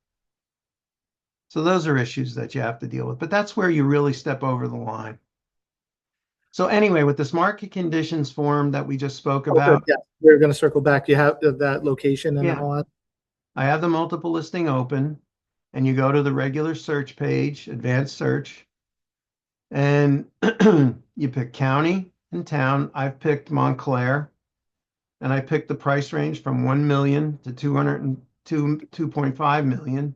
So those are issues that you have to deal with. But that's where you really step over the line. So anyway, with this market conditions form that we just spoke Oh, good. about, Yeah, we're going to circle back. You have that location and yeah, all that. I have the multiple listing open. and you go to the regular search page, advanced search, and you pick county and town. I've picked Montclair, and I picked the price range from 1 million to 2.5 million.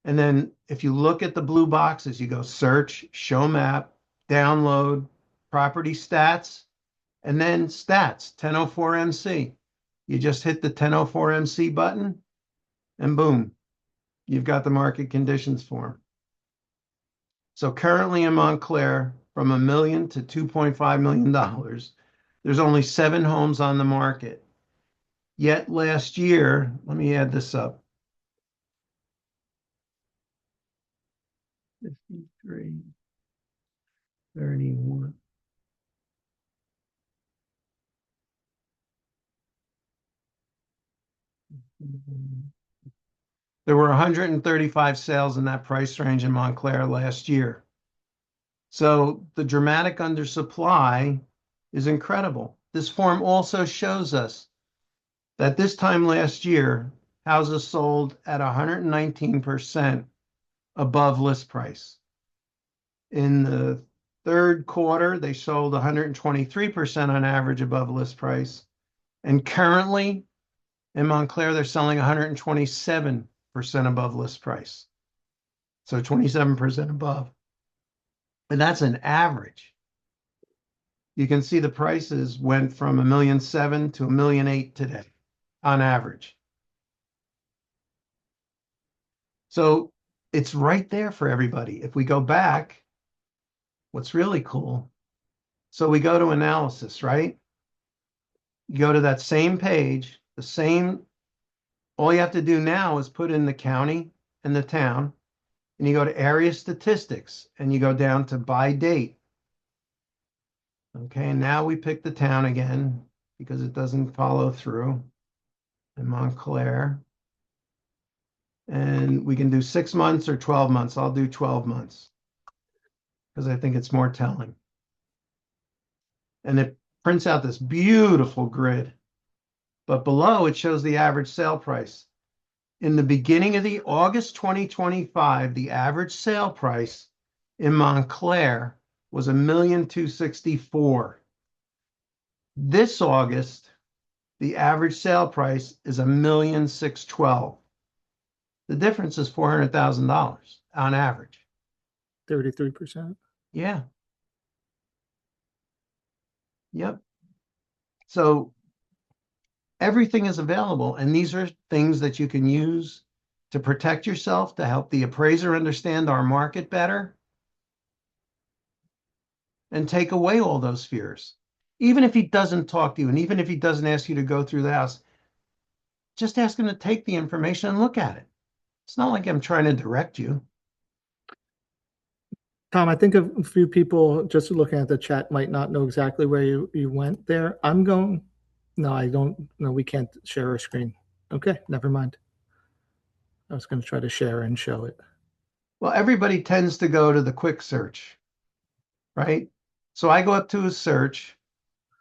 And then if you look at the blue boxes, you go search, show map, download, property stats, and then stats, 1004 MC. You just hit the 1004 MC button, and boom, you've got the market conditions form. So currently in Montclair, from $1 million to $2.5 million, there's only 7 homes on the market. Yet last year, let me add this up. 53, 31. There were 135 sales in that price range in Montclair last year. So the dramatic undersupply is incredible. This form also shows us that this time last year, houses sold at 119% above list price. In the third quarter, they sold 123% on average above list price. And currently in Montclair, they're selling 127% above list price. So 27% above. And that's an average. You can see the prices went from 1.7 million to 1.8 million today on average. So it's right there for everybody. If we go back, what's really cool, so we go to analysis, right? You go to that same page, the same, all you have to do now is put in the county and the town, and you go to area statistics, and you go down to by date. Okay, and now we pick the town again because it doesn't follow through in Montclair. And we can do 6 months or 12 months. I'll do 12 months because I think it's more telling. And it prints out this beautiful grid. But below it shows the average sale price. In the beginning of the August 2025, the average sale price in Montclair was $1,264,000. This August, the average sale price is $1,612,000. The difference is $400,000 on average. 33%. Yeah. Yep. So everything is available, and these are things that you can use to protect yourself, to help the appraiser understand our market better, and take away all those fears. Even if he doesn't talk to you, and even if he doesn't ask you to go through the house, just ask him to take the information and look at it. It's not like I'm trying to direct you. Tom, I think a few people just looking at the chat might not know exactly where you went there. I'm going, no, I don't, no, we can't share our screen. Okay, never mind. I was going to try to share and show it. Well, everybody tends to go to the quick search, right? So I go up to a search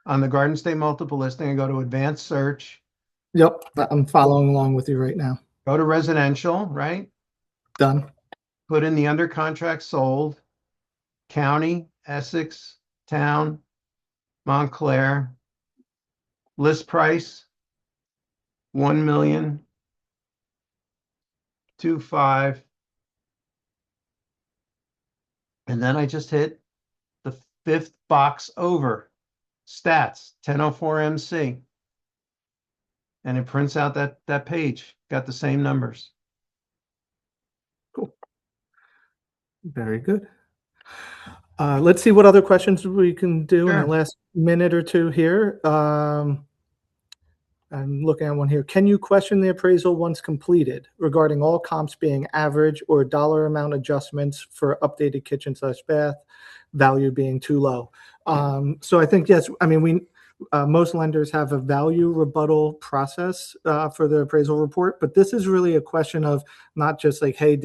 on the Garden State multiple listing. I go to advanced search. Yep, I'm following along with you right now. Go to residential, right? Done. Put in the under contract sold, county, Essex, town, Montclair, list price, 1,250,000. And then I just hit the 5th box over, stats, 1004 MC. And it prints out that page, got the same numbers. Cool. Very good. Let's see what other questions we can do in the last minute or two here. I'm looking at one here. Can you question the appraisal once completed regarding all comps being average or dollar amount adjustments for updated kitchen/bath value being too low? So I think, yes, I mean, most lenders have a value rebuttal process for the appraisal report, but this is really a question of not just like, hey,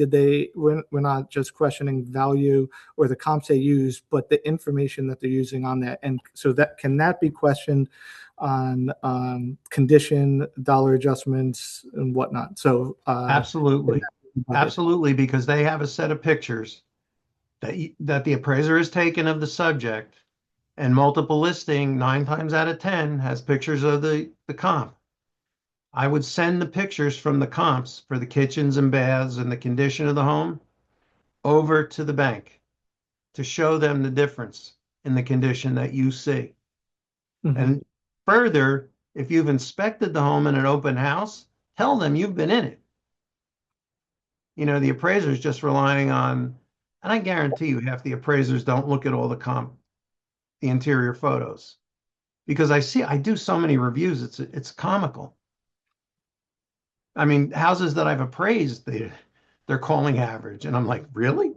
we're not just questioning value or the comps they use, but the information that they're using on that. And so that can be questioned on condition, dollar adjustments, and whatnot. So absolutely. about it. Absolutely, because they have a set of pictures that the appraiser has taken of the subject, and multiple listing 9 times out of 10 has pictures of the comp. I would send the pictures from the comps for the kitchens and baths and the condition of the home over to the bank to show them the difference in the condition that you see. Hmm. And further, if you've inspected the home in an open house, tell them you've been in it. The appraiser is just relying on, and I guarantee you half the appraisers don't look at all the interior photos, because I do so many reviews, it's comical. I mean, houses that I've appraised, they're calling average, and I'm like, really?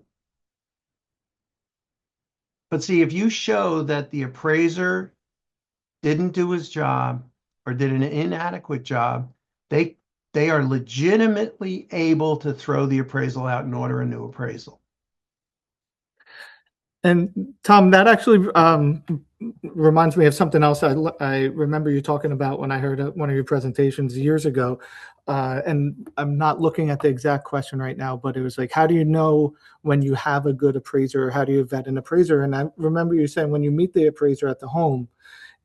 But see, if you show that the appraiser didn't do his job or did an inadequate job, they they are legitimately able to throw the appraisal out and order a new appraisal. And Tom, that actually reminds me of something else I remember you talking about when I heard one of your presentations years ago. And I'm not looking at the exact question right now, but it was like, how do you know when you have a good appraiser? How do you vet an appraiser? And I remember you saying when you meet the appraiser at the home,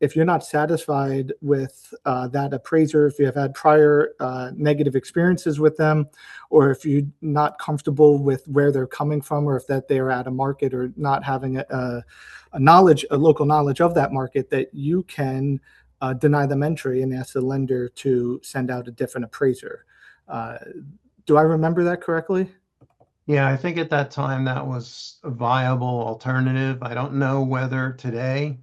if you're not satisfied with that appraiser, if you have had prior negative experiences with them, or if you're not comfortable with where they're coming from, or if that they're out of market or not having a local knowledge of that market, that you can deny them entry and ask the lender to send out a different appraiser. Uh, do I remember that correctly? Yeah, I think at that time that was a viable alternative. I don't know whether today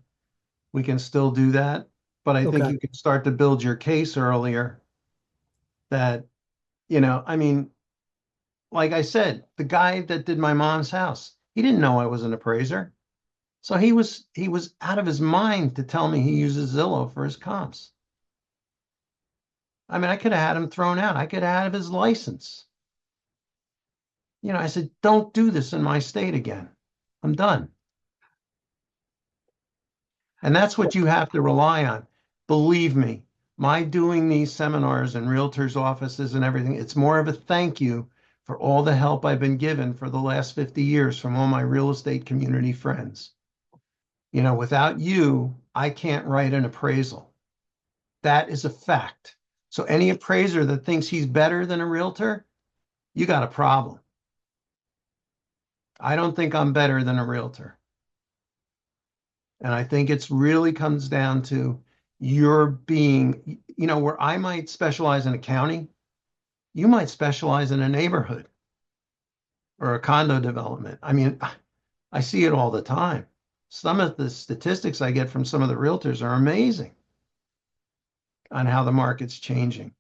we can still do that, but I think Okay. you can start to build your case earlier that, I mean, like I said, the guy that did my mom's house, he didn't know I was an appraiser. So he was out of his mind to tell me he uses Zillow for his comps. I mean, I could have had him thrown out. I could have had his license. I said, don't do this in my state again. I'm done. And that's what you have to rely on. Believe me, my doing these seminars in realtors' offices and everything, it's more of a thank you for all the help I've been given for the last 50 years from all my real estate community friends. Without you, I can't write an appraisal. That is a fact. So any appraiser that thinks he's better than a realtor, you got a problem. I don't think I'm better than a realtor. And I think it's really comes down to your being, where I might specialize in a county, you might specialize in a neighborhood or a condo development. I mean, I see it all the time. Some of the statistics I get from some of the realtors are amazing on how the market's changing.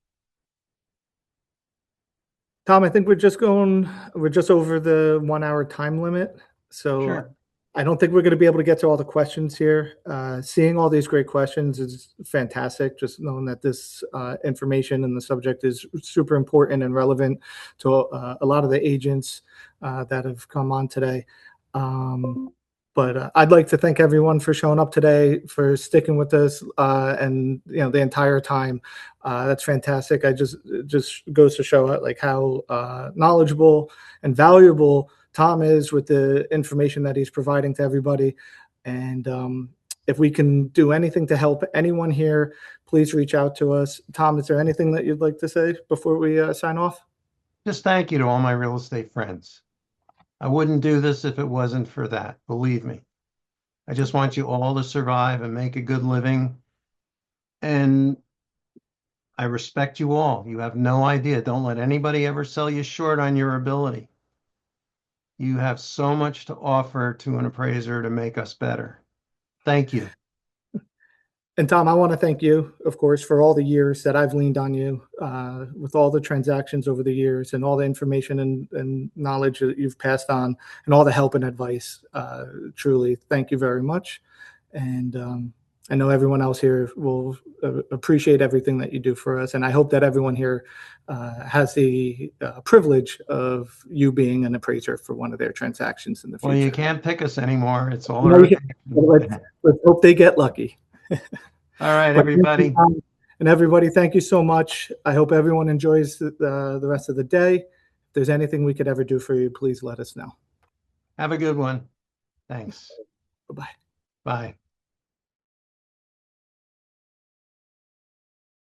Tom, I think we're just over the 1 hour time limit. So Sure. I don't think we're going to be able to get to all the questions here. Seeing all these great questions is fantastic. Just knowing that this information and the subject is super important and relevant to a lot of the agents that have come on today. But I'd like to thank everyone for showing up today, for sticking with us, and the entire time. That's fantastic. I just goes to show like how knowledgeable and valuable Tom is with the information that he's providing to everybody. And if we can do anything to help anyone here, please reach out to us. Tom, is there anything that you'd like to say before we sign off? Just thank you to all my real estate friends. I wouldn't do this if it wasn't for that. Believe me. I just want you all to survive and make a good living. And I respect you all. You have no idea. Don't let anybody ever sell you short on your ability. You have so much to offer to an appraiser to make us better. Thank you. And Tom, I want to thank you, of course, for all the years that I've leaned on you with all the transactions over the years and all the information and knowledge that you've passed on and all the help and advice. Truly, thank you very much. And I know everyone else here will appreciate everything that you do for us. And I hope that everyone here has the privilege of you being an appraiser for one of their transactions in the Well, you future. can't pick us anymore. It's all No, or you can't. Let's hope they get lucky. all right, But thank you, everybody. Tom. And everybody, thank you so much. I hope everyone enjoys the rest of the day. there's anything we could ever do for you, please let us know. Have a good one. Thanks. Bye-bye. Bye.